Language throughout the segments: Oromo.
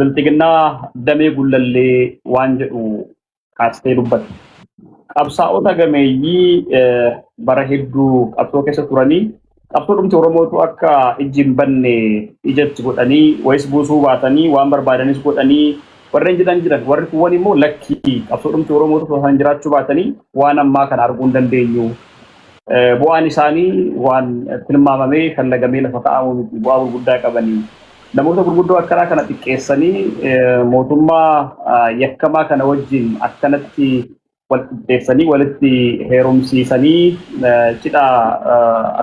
biltiginaa damee gullallee waan jedhu kaastee dubbata. Qabsaa'ota gameeyyii bara hedduu qabsoo keessa turanii qabsoo dhumti Oromootu akka ijjiin banne ijatti godhanii wayis buusuu baatanii waan barbaadanis godhanii warreen jiran warri kuwwan immoo lakkii qabsoo dhumti Oromootu osoo jiraachuu baatanii waan ammaa kana arguu hin dandeenyu. Bu'aan isaanii waan tilmaamamee kan lagamee lafa taa'amu miti bu'aa gurguddaa qabanii. Namoota gurguddoo akkanaa kana xiqqeessanii mootummaa yakkamaa kana wajjin akkanatti wal qixxeessanii walitti heerumsiisanii cidha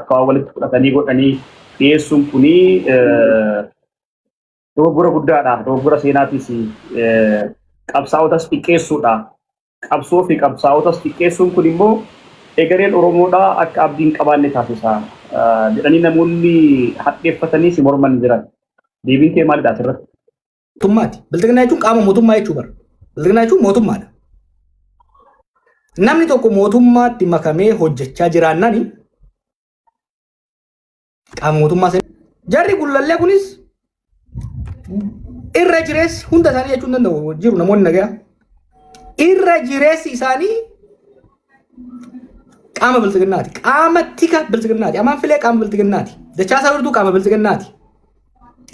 akka walitti fudhatanii godhanii dhiyeessuun kuni dogoggora guddaadha. Dogoggora seenaatis qabsaa'otas xiqqeessuudha. Qabsoo fi qabsaa'otas xiqqeessuun kun immoo egereen Oromoodha akka abdiin qabaanne taasisa. Jedhanii namoonni hadheeffatanii si morman jiran. Deebiin kee maalidha asirratti? Mootummaati. Biltiginaa jechuun qaama mootummaa jechuu bara. Biltiginaa jechuun mootummaadha. Namni tokko mootummaatti makamee hojjechaa jiraannani qaama mootummaa sana. Jarri gullallee kunis irra jireessi hunda isaanii jechuun danda'u jiru namoonni nagaa. Irra jireessi isaanii qaama biltiginaati. Qaama tika biltiginaati. Amaan filee qaama biltiginaati. Dachaasaa wirtuu qaama biltiginaati.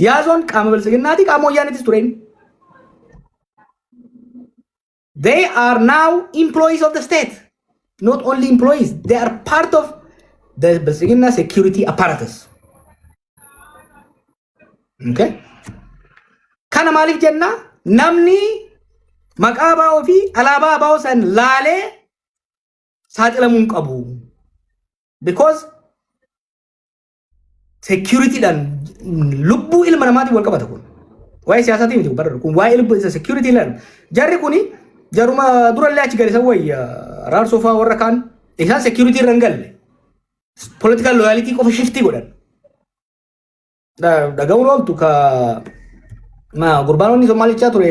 Yaazoon qaama biltiginaati. Qaama wayyaaniitis tureen. They are now employees of the state. Not only employees, they are part of the Biltigina security apparatus. Okay? Kana maaliif jenna namni maqaa baa'oo fi alaabaa baa'oo san laalee saaxilamuun qabu. Because security dhaan lubbuu ilma namaatiin wal qabata kun. Waa'ee siyaasaatiin miti barra kun waa'ee lubbuu isa security dhaan jarri kuni jaruma durallee achi gadi sawwayya raarsoo fa'aa warra kaan isaan security irra hin galle. Political loyalty qofa shiftii godhan. Dhaga'uun ooltu ka gurbaanonni Somaalichaa ture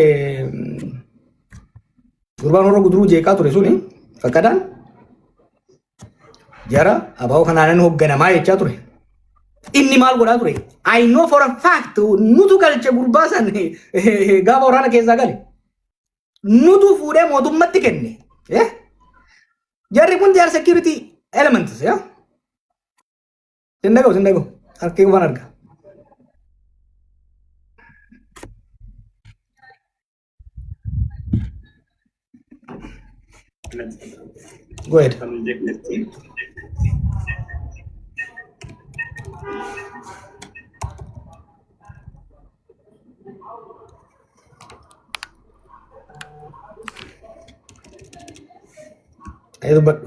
gurbaan warra guduruu jeeqaa ture suni fakkadaan jara abaa'oo kanaanan hoogganamaa jechaa ture. Inni maal godhaa ture? I know for a fact nutu galche gurbaa san gaafa waraana keessaa gale. Nutu fuudhee mootummatti kenne. Jarri kun they are security elements. Sindagoo. Harkee waan argaa. Go ahead. Ayo buat.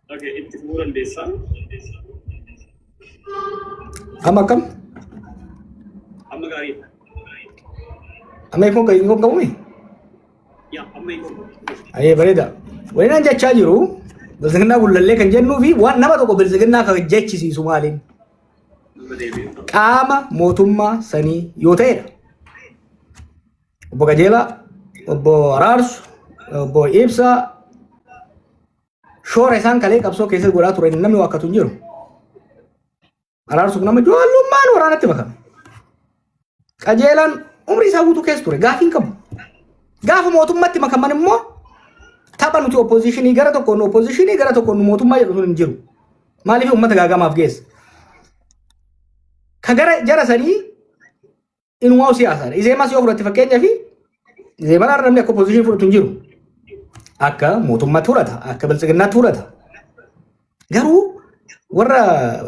Okay, itu bulan desa. Amakam? Amagari. Amai pun kayu kamu ni? Ya, amai pun. Ayo bereda. Wena jachaa jiru. Biltigina gullallee kan jennu fi waan nama tokko biltigina kan jechisiisu maaliin? Qaama mootummaa sanii yoo ta'edha. Obbo Qajeelaa, obbo Araarsu, obbo Ibsaa shoora isaan kalee qabsoo keessatti godhaa turan namni waakkatu hin jiru. Araarsu nama ijoollummaan waraanatti makame. Qajeelaan umrii isaa guutuu keessa ture gaafii hin qabu. Gaafa mootummaatti makaman immoo tapha nuti oppositionii gara tokkoon mootummaa jedhu sun hin jiru. Maaliif uummata gaagamaaf geessa? Ka gara jara sanii inumaa siyaasaadha. Iseemas yoo fudhatte fakkeenyaa fi iseemaan namni akka opposition fudhatu hin jiru. Akka mootummaatti fudhata, akka biltiginaatti fudhata. Garuu warra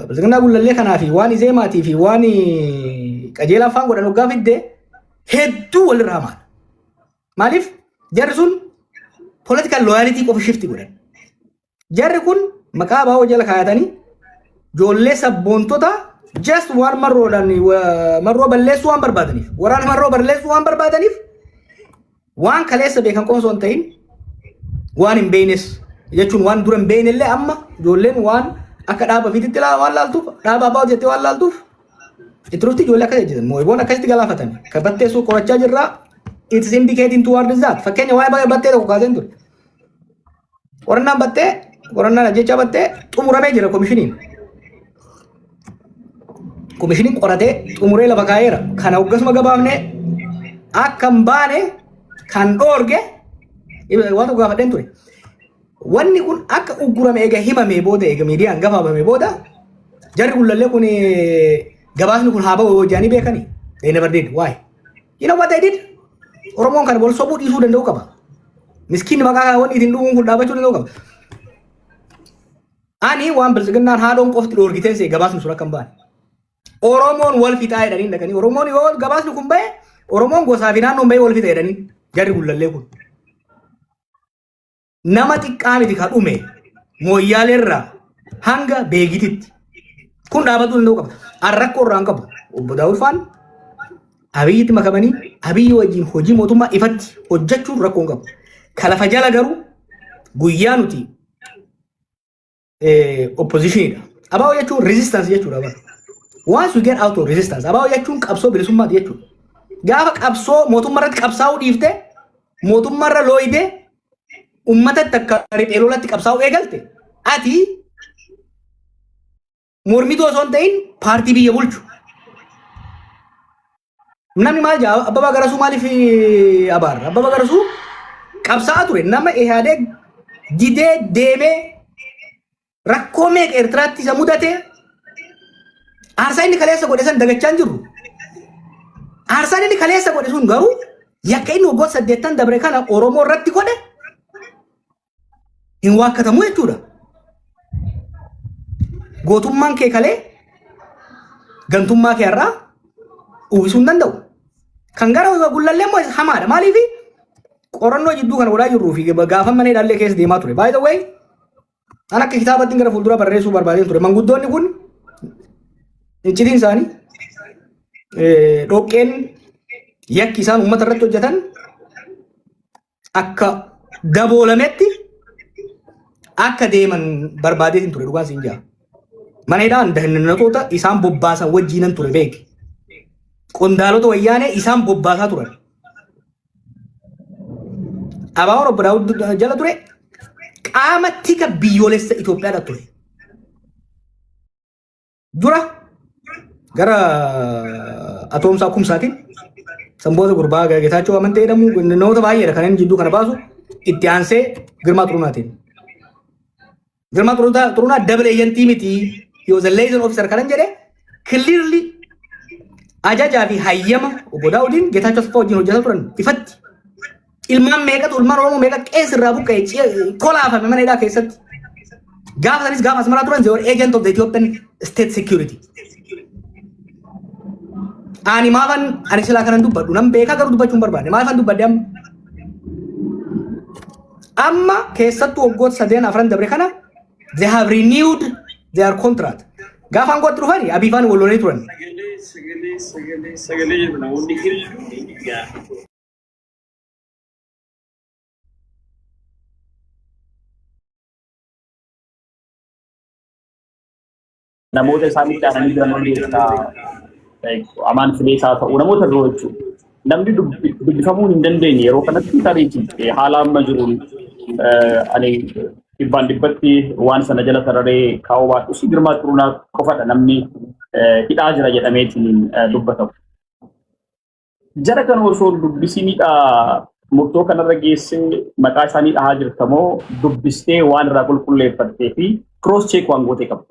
biltiginaa gullallee kanaa fi waan iseemaatii fi waan qajeelaa afaan godhan hoggaa fidde hedduu walirraa hamaadha. Maaliif jarri sun political loyalty qofa shifti godhan. Jarri kun maqaa baa'oo jala kaayatanii ijoollee sabboontota just waan marroo balleessuu waan barbaadaniif waraana marroo balleessuu waan barbaadaniif waan kaleessa beekan qofa osoo hin ta'in waan hin beeynes jechuun waan dura hin beeynellee amma ijoolleen waan akka dhaaba fititti waan laaltuuf dhaaba abbaa jettee waan laaltuuf itti dhufti ijoollee akkas jedhan moo'iboon akkasitti galaafatan ka batteessuu qorachaa jirraa it is indicating towards that fakkeenya waa'ee battee tokko kaaseen ture qorannaan ajjechaa battee xumuramee jira komishiniin komishiniin qoratee xumuree lafa kaa'eera. Kana hoggasuma gabaafne akka hin baane kan dhoorge waan tokko gaafadheen ture. Wanni kun akka uggurame eega himamee booda eega miidiyaan gabaafamee booda jarri gullallee kun gabaasni kun haa ba'u hojjaanii beekanii. They never did. Why? You know what they did? Oromoon kan wal sobuu dhiisuu danda'u qaba. Miskiin maqaa wanni ittiin dhuguun kun dhaabachuu danda'u qaba. Ani waan bilisiginnaan haadhoon qofti dhoorgiteen see gabaasni sun akka hin baane. Oromoon wal fixaa jedhanii dhaqanii Oromoon yoo gabaasni kun ba'e Oromoon gosaa fi naannoon ba'e wal fixa jedhanii jarri gullallee kun. Nama xiqqaa miti kan dhume mooyyaaleerraa hanga beegititti kun dhaabatuu danda'u qaba. Arrakkoo irraa hin qabu. Obbo Daawud Faan Abiyyitti makamanii Abiyyi wajjin hojii mootummaa ifatti hojjechuun rakkoo hin qabu. Kalafa jala garuu guyyaa nuti oppositionidha. Abaa'oo jechuun resistance jechuudha. Once you get out of resistance, abaa'oo jechuun qabsoo bilisummaati jechuudha. Gaafa qabsoo mootummaa irratti qabsaa'uu dhiifte mootummaa irra looyite uummatatti akka riphee lolatti qabsaa'uu eegalte ati mormituu osoo hin ta'in paartii biyya bulchu. Namni maal jaa Abbabaa Garasuu maaliif abaarra? Abbabaa Garasuu qabsaa'aa ture. Nama Ihaadeeg didee deemee rakkoo meeqa Eertiraatti isa mudate aarsaa inni kaleessa godhe san dagachaa hin jirru. Aarsaan inni kaleessa godhe sun garuu yakka inni waggoota 8 dabre kana Oromoo irratti godhe hin waakkatamu jechuudha. Gootummaan kee kalee gantummaa kee irraa uwwisuu hin danda'u. Kan gara gullallee immoo hamaadha. Maaliif qorannoo jidduu kana godhaa jirruu fi gaafa mana hidhaallee keessa deemaa ture. By the way, an akka kitaabatti gara fuuldura barreessuu barbaadeen ture. Manguddoonni kun iccitiin isaanii dhoqqeen yakki isaan uummata irratti hojjetan akka daboolametti akka deeman barbaadeetiin ture dhugaan siin jaa. Mana hidhaan dahannatoota isaan bobbaasan wajjiinan ture beeki. Qondaalota wayyaanee isaan bobbaasaa turan. Abaa'oon obbo Daawud jala ture qaama tika biyyoolessa Itoophiyaadha ture. Dura gara atoomsaa kumsaatiin sanboota gurbaa Geetaachoo amantee jedhamu namoota baay'eedha kan inni jidduu kana baasu itti aansee Girmaa Xurunaatiin. Girmaa Xurunaa double agentii miti. He was a liaison officer kan jedhe clearly ajajaa fi hayyama obbo Daawudiin Geetaachoo Asaffaa wajjin hojjetaa turan ifatti. Ilmaan meeqatu ilmaan Oromoo meeqa qees irraa buqqa'e kolaafame mana hidhaa keessatti. Gaafa sanis gaafa asmaraa turan they were agent of the Ethiopian state security. Ani maafan ani silaa kanan dubbadhu nam beekaa garuu dubbachuun barbaade maafan dubbadde amma keessattuu waggoota 3-4 dabre kana they have renewed their contract. Gaafa angootti dhufani Abiifaan waloonii turan. Namoota isaanitti aananii jiran amaan filee isaa ta'uu namoota biroo jechuudha. Namni dubbifamuu hin dandeenye yeroo kanatti tarii haala amma jiruun ani dhibbaan dhibbatti waan sana jala sararee kaa'uu baatu si Girmaa Xurunaa qofadha namni hidhaa jira jedhameetiin dubbatamu. Jara kana osoo dubbisiniidha murtoo kanarra geessee maqaa isaanii dhahaa jirtamoo dubbistee waan irraa qulqulleeffattee fi cross check waan gootee qabdu.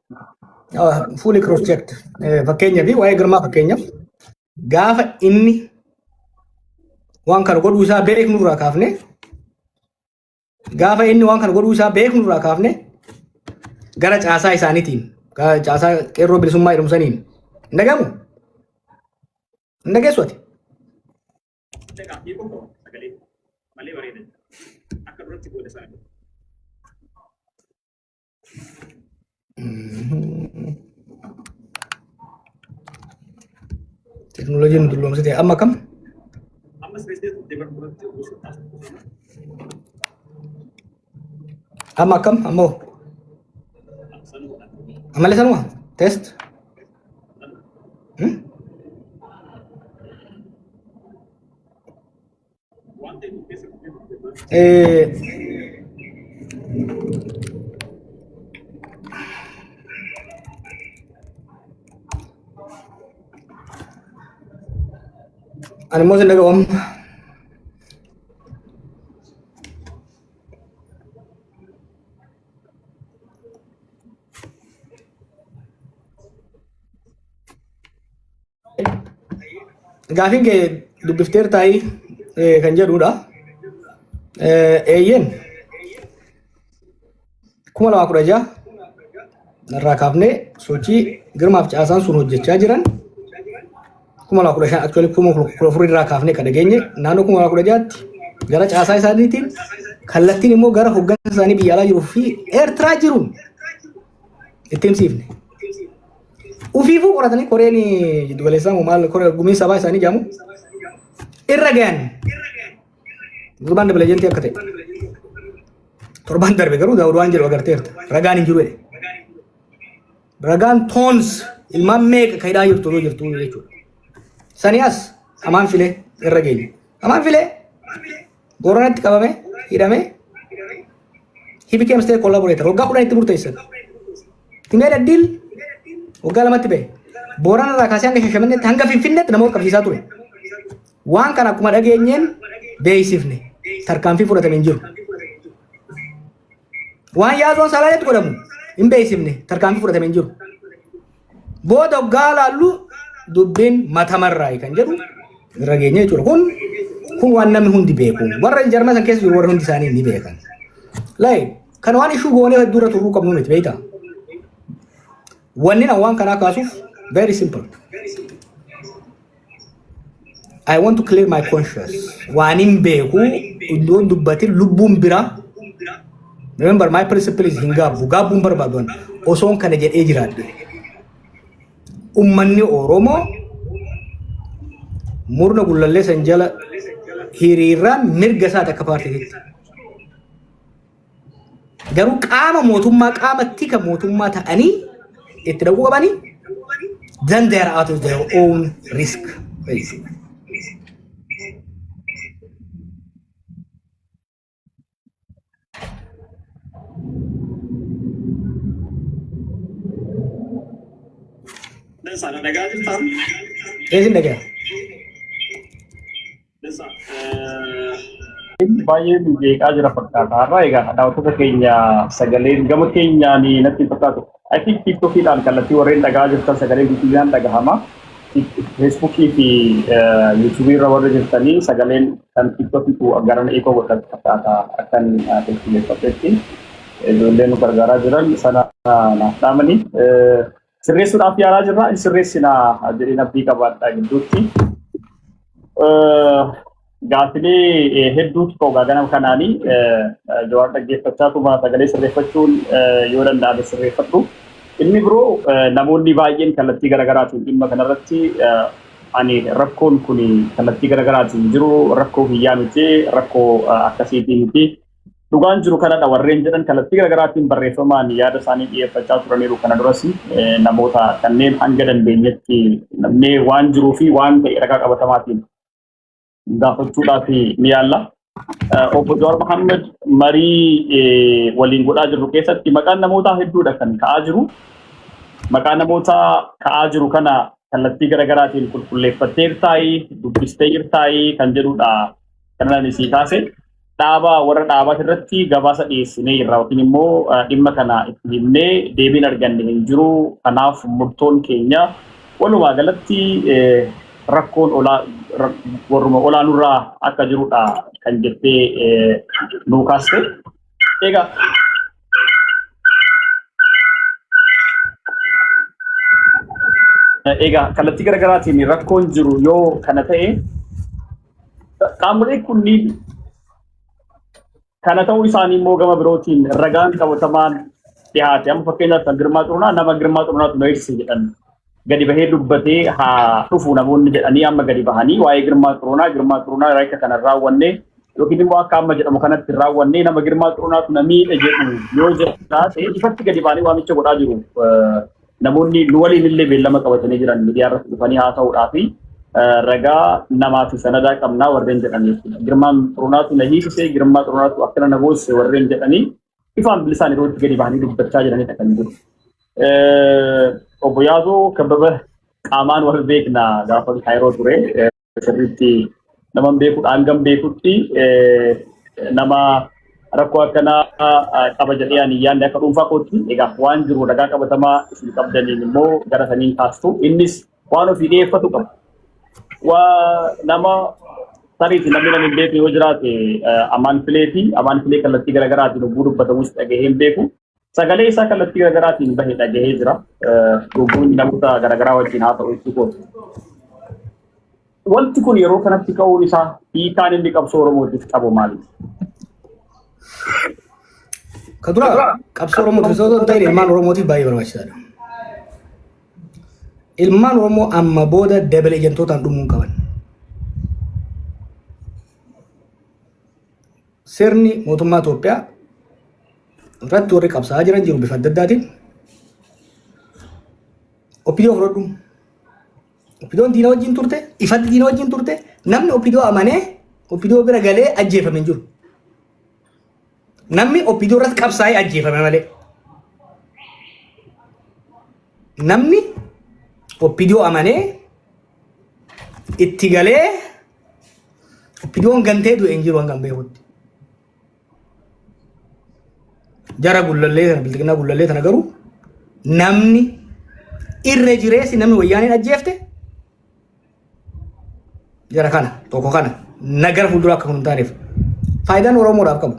Fully cross checked. Fakkeenyaaf waa'ee Girmaa fakkeenyaaf gaafa inni waan kana godhuu isaa beeknu irraa kaafne gaafa inni waan kana godhuu isaa beeknu irraa kaafne gara caasaa isaaniitiin caasaa qeerroo bilisummaa jedhamsaniin hin dhagamu hin dhageessu ati. Teknolojiin dulloomsite amma kam? Amma kam? Ammoo? Ammallee sanuma? Test? Ani mo sinaga om. Gaafin kee dubbifteer taa'ii kan jedhudha. Eeyyen 2016 irraa kaafnee sochii Girmaaf Caasaan sun hojjechaa jiran 2015 actually 2014 irraa kaafnee kan dhageenye naannoo 2016tti gara caasaa isaaniitiin kallattiin immoo gara hoggansa isaanii biyya alaa jiruu fi Eertiraa jiruun itti himsiifne. Ufiifuu qoratanii koreen jiddu galeessaa maal koree gumii sabaa isaanii jaamu irra gahan gurbaan dabala jentii akka ta'e torban darbe garuu daawudwaan jedhu agarteerta ragaan hin jiru ragaan toons ilmaan meeqa kaydhaa jirtu jechuudha. Saniyaas amaan filee irra geenye amaan filee Booranatti qabame hidhame he became state collaborator waggaa 10 itti murteessan timee daddiil waggaa 2tti bahe Booran irraa kaasee hanga Shashamanneetti hanga Finfinneetti namoota qabsiisaa ture. Waan kana akkuma dhageenyeen beeksifne tarkaanfii fudhatame hin jiru. Waan yaasoon salaaleetti godhamu hin beeksifne tarkaanfii fudhatame hin jiru. Booda waggaa laallu dubbiin matamarraa kan jedhu irra geenye jechuudha. Kun waan namni hundi beeku. Warra jarma san keessa jiru warra hundi isaanii ni beekan. Kan waan ishuu goonee dura turuu qabnu miti beektaa. Wanni waan kana kaasuuf very simple. I want to clear my conscience. Wanin beeku iddoon dubbatin lubbuun bira. Remember my principle is hingabu. Gabuun barbaadan osoon kana jedhee jiraadhe. Ummanni Oromoo murna gullallee san jala hiriiraan mirga isaati akka paartiitti. Garuu qaama mootummaa qaama tika mootummaa ta'anii itti dhaquu qabanii then they are out of their own risk. Sana nagaa jirta? Eesin nagaa. Baay'ee beekaa jira fakkaata. Har'a egaa daawwattoota keenya sagaleen gama keenyaan natti fakkaatu. I think TikTokiidhaan kallattii warreen dhagaa jirtan sagalee guddinaan dhagahama. Feesbuukii fi yuutuubii irra warra jirtanii sagaleen kan TikTokiitu garan eekoo godhatu fakkaata akkan teektileeffatetti. Ijoolleen nu gargaaraa jiran sana naaf dhaamanii. Sirreessuudhaaf yaalaa jirra. Sirreessinaa jedhee abdii qabaadha gidduutti. Gaafilee hedduutu ka'u ganama kanaanii Jawaar dhaggeeffachaa tuma sagalee sirreeffachuun yoo danda'ame sirreeffadhu. Inni biroo namoonni baay'een kallattii garaagaraatiin dhimma kanarratti ani rakkoon kun kallattii garaagaraatiin jiru rakkoo biyyaa miti rakkoo akkasiitii miti. Dhugaan jiru kanadha warreen jedhan kallattii garaagaraatiin barreeffamaan yaada isaanii dhiyeeffachaa turaniiru kana duras namoota kanneen hanga dandeenyetti namni waan jiruu fi waan ta'e ragaa qabatamaatiin gaafachuudhaaf ni yaalla. Obbo Jawaar Mohaammed marii waliin godhaa jirru keessatti maqaan namoota hedduudha kan ka'aa jiru. Maqaan namoota ka'aa jiru kana kallattii garaagaraatiin qulqulleeffatteertaayi dubbisteertaayi kan jedhudha kanan isii kaase. Dhaabaa warra dhaabaa irratti gabaasa dhiyeessinee irraa yookiin immoo dhimma kana itti himnee deebiin arganne hin jiru. Kanaaf murtoon keenya walumaa galatti rakkoon warruma olaanurraa akka jirudha kan jettee nuu kaaste. Egaa kallattii garaagaraatiin rakkoon jiru yoo kana ta'e qaamolee kunniin kana ta'uu isaanii immoo gama birootiin ragaan qabatamaan dhiyaate amma fakkeenyaaf kan Girmaa Xurunaa nama Girmaa Xurunaatu na ibsi jedhan gadi bahee dubbatee haa dhufu namoonni jedhanii amma gadi bahanii waa'ee Girmaa Xurunaa raayika kana raawwanne yookiin immoo akka amma jedhamu kanatti raawwanne nama Girmaa Xurunaatu na miidhe jedhu yoo jedhaate ifatti gadi bahanii waamicha godhaa jiru. Namoonni nu waliin illee beellama qabatanii jiran miidiyaa irratti dhufanii haasa'uudhaafi ragaa namaa fi sanadaa qabnaa warreen jedhanii Girmaan Xurunaatu na hiisise Girmaa Xurunaatu akkana na boosse warreen jedhanii ifaan bilisaan yeroo itti gadi bahanii dubbachaa jiranidha kan jiru. Obbo Yaazoo Kabbaba qaamaan wal beekna gaafa Kaayiroo ture. sirriitti nama beeku hangam beekutti nama rakkoo akkanaa qaba jedhee ani yaadne akka dhuunfaa kootti egaa waan jiru ragaa qabatamaa isin qabdaniin immoo gara saniin kaastu innis waan ofii dhiyeeffatu qaba. Waa nama sariiti namni nama hin beekne yoo jiraate amaan filee kallattii garaagaraatiin ogguu dubbatamus dhagahee hin beeku. Sagalee isaa kallattii garaagaraatiin bahee dhagahee jira. Lubbuun namoota garaagaraa wajjin haa ta'u itti kootu. Wanti kun yeroo kanatti ka'uun isaa hiikaan inni qabsoo Oromootiif qabu maali? Kadura qabsoo Oromootiif osoo ta'in ilmaan Oromootiif baay'ee barbaachisaadha. Ilmaan Oromoo amma booda dabale ejentootaan dhumuun qaban. Sirni mootummaa Itoophiyaa irratti warri qabsaa'aa jiran jiru bifa adda addaatiin. Oppidoo fudhadhu. Oppidoon diina wajjin turte, ifatti diina wajjin turte, namni oppidoo amanee oppidoo bira galee ajjeefame hin jiru. Namni oppidoo irratti qabsaa'ee ajjeefame malee. Namni oppidoo amanee itti galee oppidoon gantee du'e hin jiru hanga beekutti. Jara gullallee sana biltiqinaa gullallee sana garuu namni irra jireessi namni wayyaaneen ajjeefte jara kana tokko kana nagara fuuldura akka kun hin taaneef faayidaan Oromoodhaaf qabu.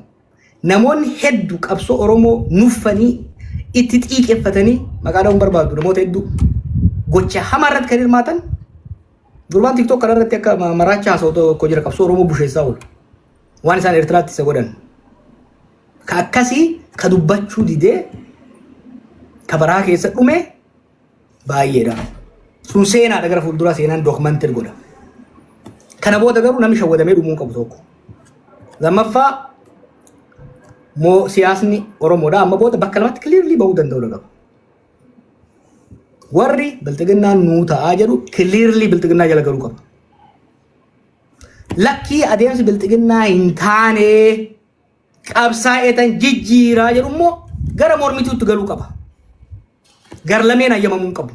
Namoonni hedduu qabsoo Oromoo nuffanii itti xiiqeffatanii maqaa dhahuun barbaadu namoota hedduu gocha hamaa irratti kan hirmaatan durbaan TikTok kana irratti akka maraacha haasa'u tokko jira qabsoo Oromoo busheessaa oolu waan isaan Eertiraatti isa godhan. Ka akkasii ka dubbachuu didee ka baraa keessa dhume baay'eedha. Sun seenaadha gara fuulduraa seenaan dookumantir godha. Kana booda garuu namni shawwadamee dhumuu qabu tokko. Lammaffaa moo siyaasni Oromoodha amma booda bakka lamatti kiliirlii bahuu danda'u qaba. Warri biltiginnaa nuu ta'aa jedhu kiliirlii biltiginnaa jala galuu qaba. Lakkii adeemsi biltiginnaa hin taane qabsaa'eetan jijjiiraa jedhu immoo gara mormituutti galuu qaba. Gar lameen ayyamamuu qabu.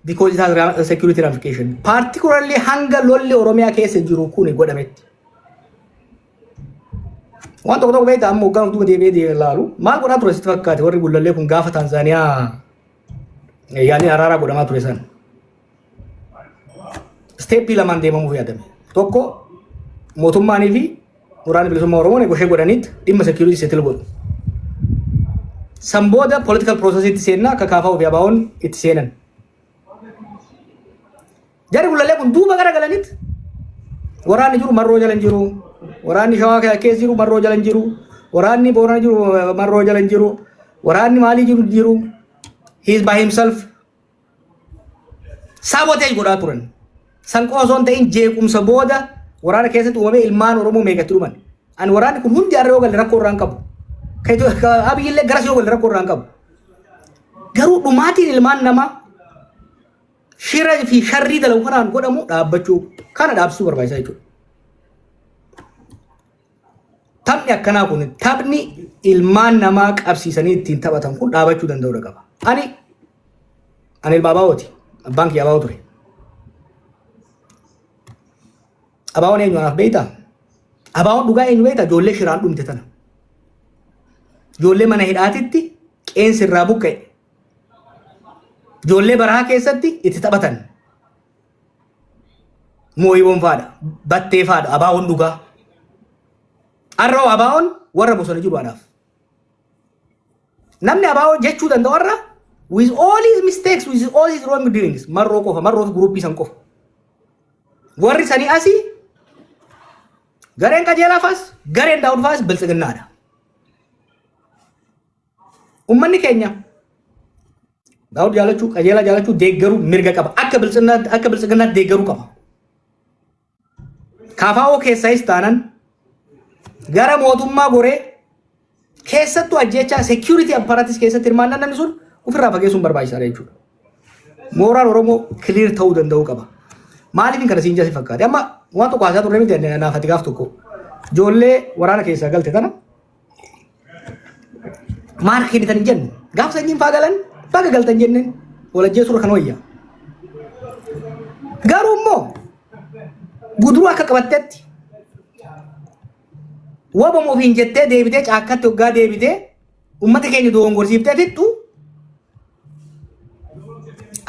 Because it has a security ramification. Particularly hanga lolli Oromiyaa keessa jiru kun godhametti. Waan tokko tokko beektaa amma hoggaan utuma deebi'ee ilaalu maal godhaa ture sitti fakkaate warri gullallee kun gaafa Taanzaaniyaa yaaliin araaraa godhamaa ture san. Steeppii lamaan deemamuuf yaadame. Tokko mootummaanii fi waraanni bilisummaa Oromoo goshee godhaniitti dhimma security settle godhu. San booda political process itti seenna akka kaafaa ofii abaawoon itti seenan. Jarri gullallee kun duuba gara galanitti waraanni jiru marroo jala hin jiru. Waraanni Shawaa keessa jiru marroo jala hin jiru. Waraanni Boorana jiru marroo jala hin jiru. Waraanni maalii jiru. He is by himself. Sabotage godhaa turan. San osoo hin ta'in jeequmsa booda waraana keessatti uumamee ilmaan Oromoo meeqatti dhuman. Ani waraanni kun hundi harree yoo galle rakkoo irraa hin qabu. Abiyyillee garas yoo galle rakkoo irraa hin qabu. Garuu dhumaatiin ilmaan namaa shira fi sharrii dalagu kanaan godhamu dhaabbachuu kana dhaabsisuu barbaachisaa jechuudha. Taphni akkanaa kun taphni ilmaan namaa qabsiisanii ittiin taphatan kun dhaabachuu danda'uu qaba. Ani ilma Abaawooti. Abbaan kiyya Abaawoo ture. Abaawoon eenyu anaaf beektaa? Abaawoon dhugaa eenyu beektaa? Ijoollee shiraan dhumte tana. Ijoollee mana hidhaatitti qeensi irraa buqqa'e. Ijoollee barahaa keessatti itti taphatan. Mooyiboon faadha. Battee faadha. Abaawoon dhugaa. Arroo Abaawoon warra bosona jiru anaaf. Namni Abaawoo jechuu danda'u warra with all his mistakes, with all his wrong doings, marroo qofa, marroo fi guruppii san qofa. Warri sanii asii gareen qajeelaafaas gareen daawudfaas biltsiginnaadha. Uummanni keenya daawud jaalachuu qajeelaa jaalachuu deeggaruu mirga qaba. Akka biltsiginnaatti deeggaruu qaba. Kaafaawoo keessaayis taanan gara mootummaa goree keessattuu ajjechaa security apparatus keessatti hirmaannaan namni sun ofirraa fageessuun barbaachisaadha jechuudha. Mooraan Oromoo clear ta'uu danda'uu qaba. Maaliif kana siin jasi fakkaate? Amma waan tokko haasaa turre miti naafati gaaf tokko. Ijoollee waraana keessaa galte kana maal kennitan hin jennu. Gaaf sanyiin faagalan baga galtan jenneen walajjee suura kan wayyaa. Garuu immoo guduruu akka qabattetti waba moofiin jettee deebitee caakkatti hoggaa deebitee ummata keenya dogongorsiiftee fixxu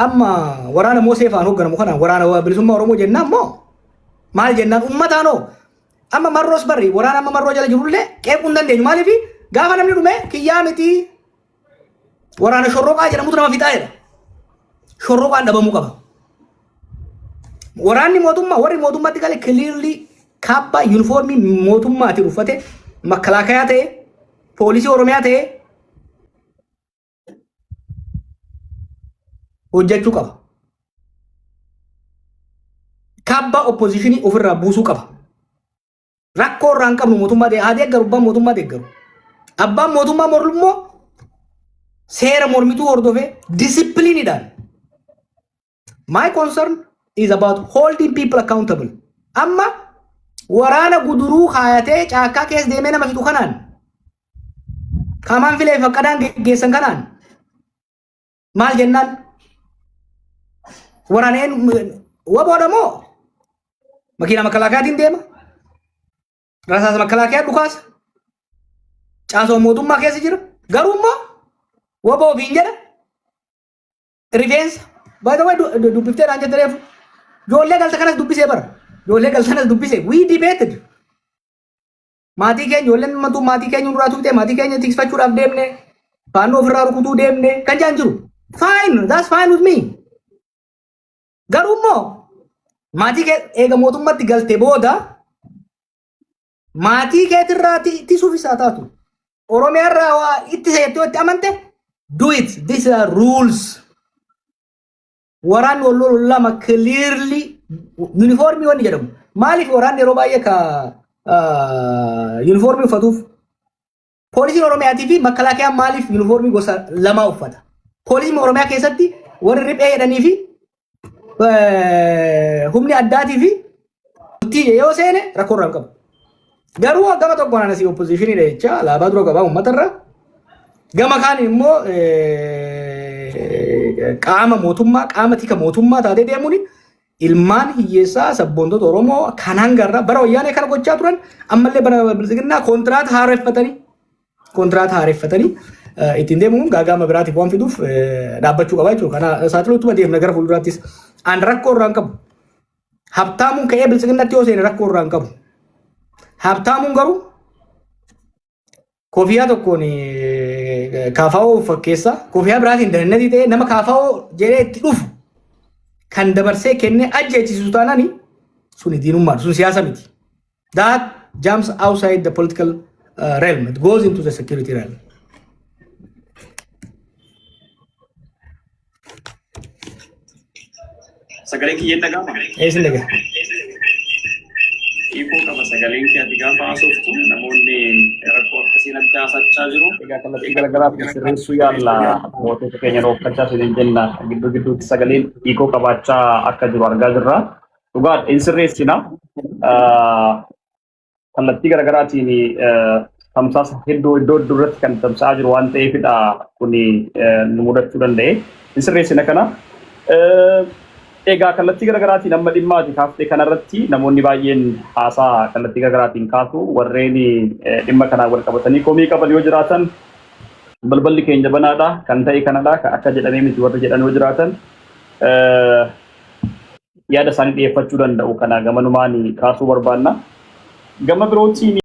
amma waraana Moosee faan hogganamu kanaan waraana bilisummaa Oromoo jennaan moo maal jennaan ummataanoo amma marroos barri waraana amma marroo jala jirullee qeequu hin dandeenyu maaliif gaafa namni dhume kiyyaa miti waraana shorroqaa jedhamutu nama fixaa jedha shorroqaan dhabamuu qaba waraanni mootummaa warri mootummaatti gale clearly kaabba uniformii mootummaatiin uffate makalaakaa ta'e poolisii Oromiyaa ta'e hojjechuu qaba. Kaabba oppositionii ofirraa buusuu qaba. Rakkoo irraa hin qabnu mootummaa haa deeggaru abbaan mootummaa deeggaru. Abbaan mootummaa mormummoo seera mormituu hordofee discipliniidhaan. My concern is about holding people accountable. Amma waraana guduruu kaayatee caakkaa keessa deemee nama fixu kanaan kamaan filee fakkadaan geessan kanaan maal jennaan waraaneen waboodha moo makiina makalaakaatiin deema rasaasa makalaakaa dhukaasa caasoo mootummaa keessa jira garuu immoo waboo ofiin jedha rifeensa by the way dubbiftee dhaan jette reefu ijoollee galta kanas dubbisee bara ijoollee galta kanas dubbisee we debated maatii keenya ijoolleen mantuu maatii keenya duraa tuutee maatii keenya tikfachuudhaaf deemne faannoo ofirraa rukutuu deemne kan jaan jiru fine that's fine with me garuu immoo maatii kee eega mootummaatti galte booda maatii keetirraa ittisuuf isaa taatu Oromiyaarraa waa itti seettoo itti amante do it these are rules waraanni wal lama clearly uniformii wanni jedhamu maaliif waraanni yeroo baay'ee ka uniformii uffatuuf poolisiin Oromiyaatii fi makalaakayaan maaliif uniformii gosa lama uffata poolisiin Oromiyaa keessatti warri riphee jedhanii fi humni addaatii fi yoo seene rakkoo irraa hin qabu. Garuu gama tokkoon anasii oppositionii jecha alaabaa dura qabaa uummatarra gama kaan immoo qaama mootummaa qaama tika mootummaa taatee deemuun ilmaan hiyyeessaa sabboontota Oromoo kan hangarra bara wayyaanee kana gochaa turan ammallee bara bilisiginnaa kontiraata haareffatanii ittiin deemuun gaagama biraatiif waan fiduuf dhaabbachuu qaba jechuudha. Kana saaxiluuttuma deemna gara fuulduraattis aan rakkoo irraa hin qabu. Habtaamuun ka'ee bilisiginnatti yoo seene rakkoo irraa hin qabu. Habtaamuun garuu kofiyaa tokkoon kaafaa'oo fakkeessa kofiyaa biraatiin dandeettii ta'ee nama kaafaa'oo jedhee itti dhufu kan dabarsee kennee ajjeechisiisu taanaan sun diinummaa sun siyaasa miti. That jumps outside the political realm. It goes into the security realm. Sagalee kiyyeen dhaga'ama. Eessin dhagaa? Hiikoo qaba sagaleen kee ati gaafa haasoftu namoonni rakkoo akkasiin adda haasachaa jiru. Egaa kallattii garagaraatti sirreessuu yaalla mootota keenya dhoofkachaa isin jenna gidduu gidduutti sagaleen hiikoo qabaachaa akka jiru argaa jirra. Dhugaan in sirreessina kallattii garagaraatiin tamsaasa hedduu iddoo duratti kan tamsa'aa jiru waan ta'eefidha kun nu mudachuu danda'e. In sirreessina kana egaa kallattii garagaraatiin amma dhimmaati kaaftee kanarratti namoonni baay'een haasaa kallattii garagaraatiin kaasu warreen dhimma kanaa wal qabatanii komii qaban yoo jiraatan balballi keenya banaadha kan ta'e kanadha akka jedhamee miti warri jedhan yoo jiraatan yaada isaanii dhiyeeffachuu danda'u kana gamanumaan kaasuu barbaanna gama birootiin